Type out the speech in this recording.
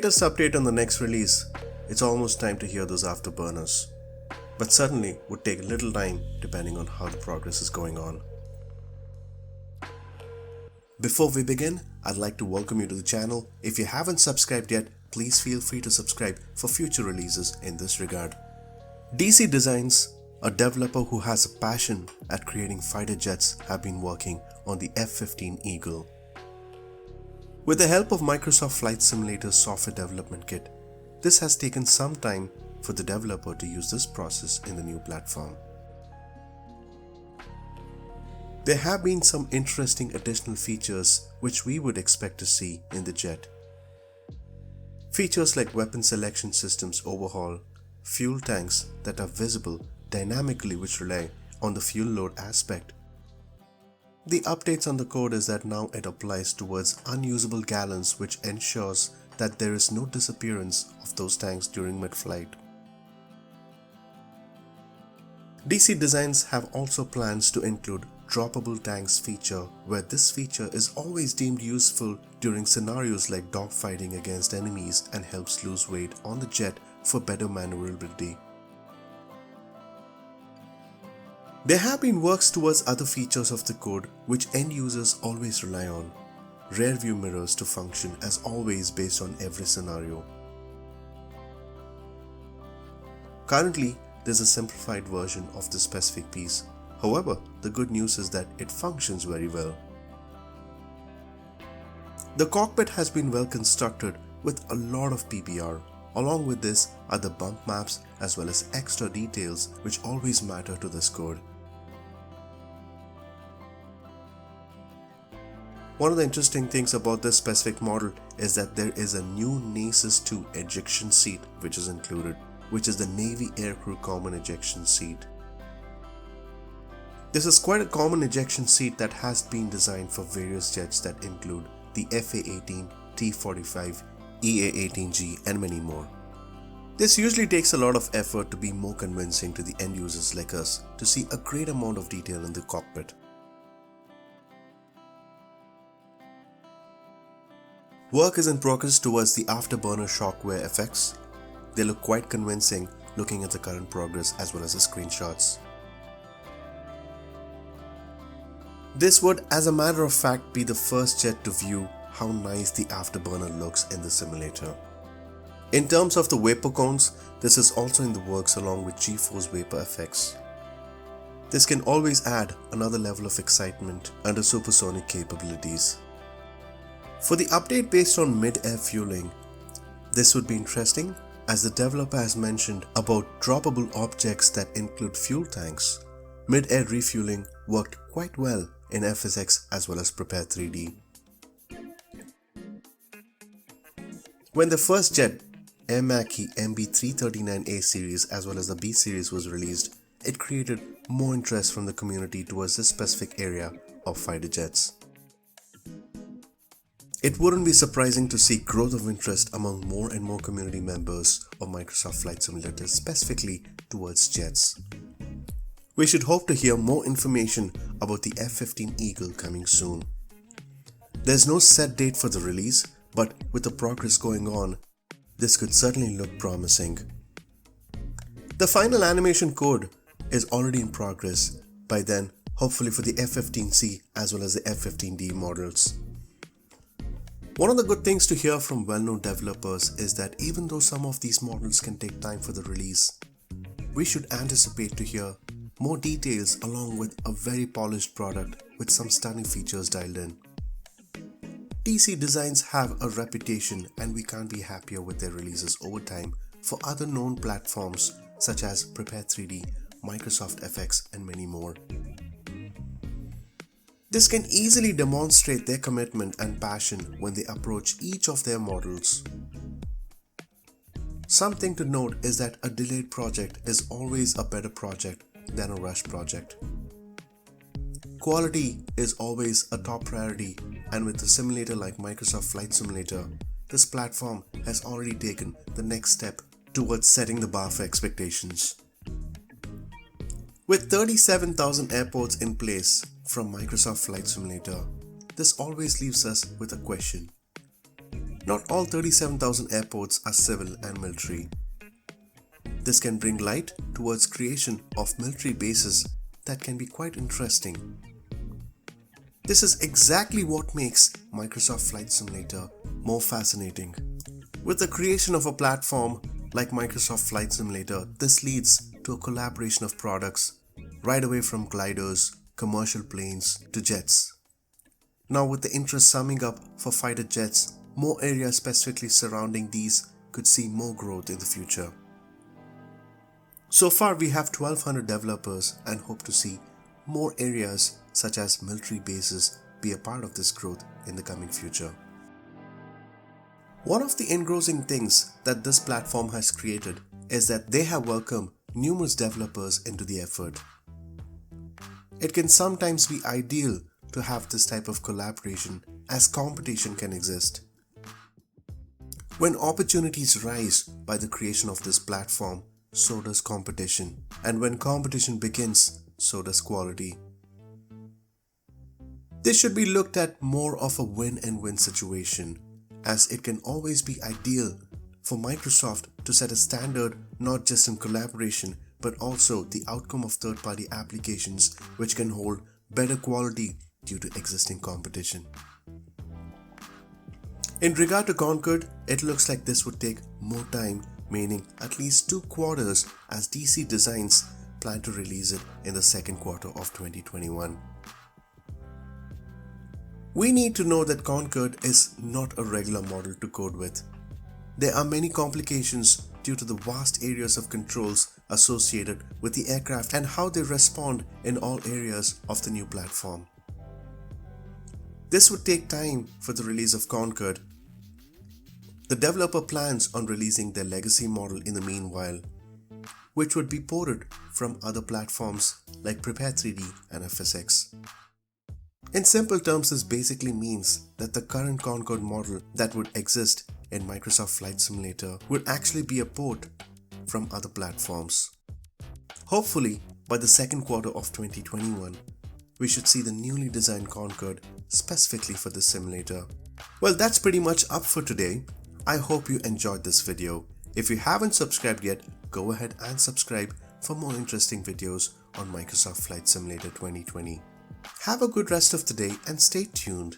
latest update on the next release, it's almost time to hear those afterburners. But certainly would take a little time depending on how the progress is going on. Before we begin, I'd like to welcome you to the channel. If you haven't subscribed yet, please feel free to subscribe for future releases in this regard. DC Designs, a developer who has a passion at creating fighter jets, have been working on the F-15 Eagle. With the help of Microsoft Flight Simulator's software development kit, this has taken some time for the developer to use this process in the new platform. There have been some interesting additional features which we would expect to see in the jet. Features like weapon selection systems overhaul, fuel tanks that are visible dynamically which rely on the fuel load aspect. The updates on the code is that now it applies towards unusable gallons, which ensures that there is no disappearance of those tanks during mid-flight. DC Designs have also plans to include droppable tanks feature, where this feature is always deemed useful during scenarios like dogfighting against enemies and helps lose weight on the jet for better maneuverability. There have been works towards other features of the code which end users always rely on. Rear view mirrors to function as always based on every scenario. Currently, there's a simplified version of this specific piece. However, the good news is that it functions very well. The cockpit has been well constructed with a lot of PBR. Along with this are the bump maps as well as extra details which always matter to this code. One of the interesting things about this specific model is that there is a new NACES 2 ejection seat which is included, which is the Navy Aircrew Common Ejection Seat. This is quite a common ejection seat that has been designed for various jets that include the FA-18, T-45, EA-18G and many more. This usually takes a lot of effort to be more convincing to the end users like us to see a great amount of detail in the cockpit. Work is in progress towards the Afterburner shockwave effects. They look quite convincing looking at the current progress as well as the screenshots. This would, as a matter of fact, be the first jet to view how nice the Afterburner looks in the simulator. In terms of the vapor cones, this is also in the works along with G-force vapor effects. This can always add another level of excitement under supersonic capabilities. For the update based on mid-air fueling, this would be interesting as the developer has mentioned about droppable objects that include fuel tanks. Mid-air refueling worked quite well in FSX as well as Prepare 3D. When the first jet, Air Macchi MB339A series as well as the B series was released, it created more interest from the community towards this specific area of fighter jets. It wouldn't be surprising to see growth of interest among more and more community members of Microsoft Flight Simulator specifically towards jets. We should hope to hear more information about the F-15 Eagle coming soon. There's no set date for the release, but with the progress going on, this could certainly look promising. The final animation code is already in progress by then, hopefully for the F-15C as well as the F-15D models. One of the good things to hear from well-known developers is that even though some of these models can take time for the release, we should anticipate to hear more details along with a very polished product with some stunning features dialed in. DC Designs have a reputation and we can't be happier with their releases over time for other known platforms such as Prepare 3D, Microsoft FX and many more. This can easily demonstrate their commitment and passion when they approach each of their models. Something to note is that a delayed project is always a better project than a rushed project. Quality is always a top priority, and with a simulator like Microsoft Flight Simulator, this platform has already taken the next step towards setting the bar for expectations. With 37,000 airports in place from Microsoft Flight Simulator, this always leaves us with a question. Not all 37,000 airports are civil and military. This can bring light towards creation of military bases that can be quite interesting. This is exactly what makes Microsoft Flight Simulator more fascinating. With the creation of a platform like Microsoft Flight Simulator, this leads to a collaboration of products right away from gliders, commercial planes to jets. Now with the interest summing up for fighter jets, more areas specifically surrounding these could see more growth in the future. So far we have 1200 developers and hope to see more areas such as military bases be a part of this growth in the coming future. One of the engrossing things that this platform has created is that they have welcomed numerous developers into the effort. It can sometimes be ideal to have this type of collaboration as competition can exist. When opportunities rise by the creation of this platform, so does competition. And when competition begins, so does quality. This should be looked at more of a win and win situation, as it can always be ideal for Microsoft to set a standard not just in collaboration but also the outcome of third-party applications which can hold better quality due to existing competition. In regard to Concorde, it looks like this would take more time, meaning at least 2 quarters, as DC Designs plan to release it in the second quarter of 2021. We need to know that Concorde is not a regular model to code with. There are many complications due to the vast areas of controls associated with the aircraft and how they respond in all areas of the new platform. This would take time for the release of Concorde. The developer plans on releasing their legacy model in the meanwhile, which would be ported from other platforms like Prepare 3D and FSX. In simple terms, this basically means that the current Concorde model that would exist in Microsoft Flight Simulator would actually be a port from other platforms. Hopefully, by the second quarter of 2021, we should see the newly designed Concorde specifically for this simulator. Well, that's pretty much up for today. I hope you enjoyed this video. If you haven't subscribed yet, go ahead and subscribe for more interesting videos on Microsoft Flight Simulator 2020. Have a good rest of the day and stay tuned.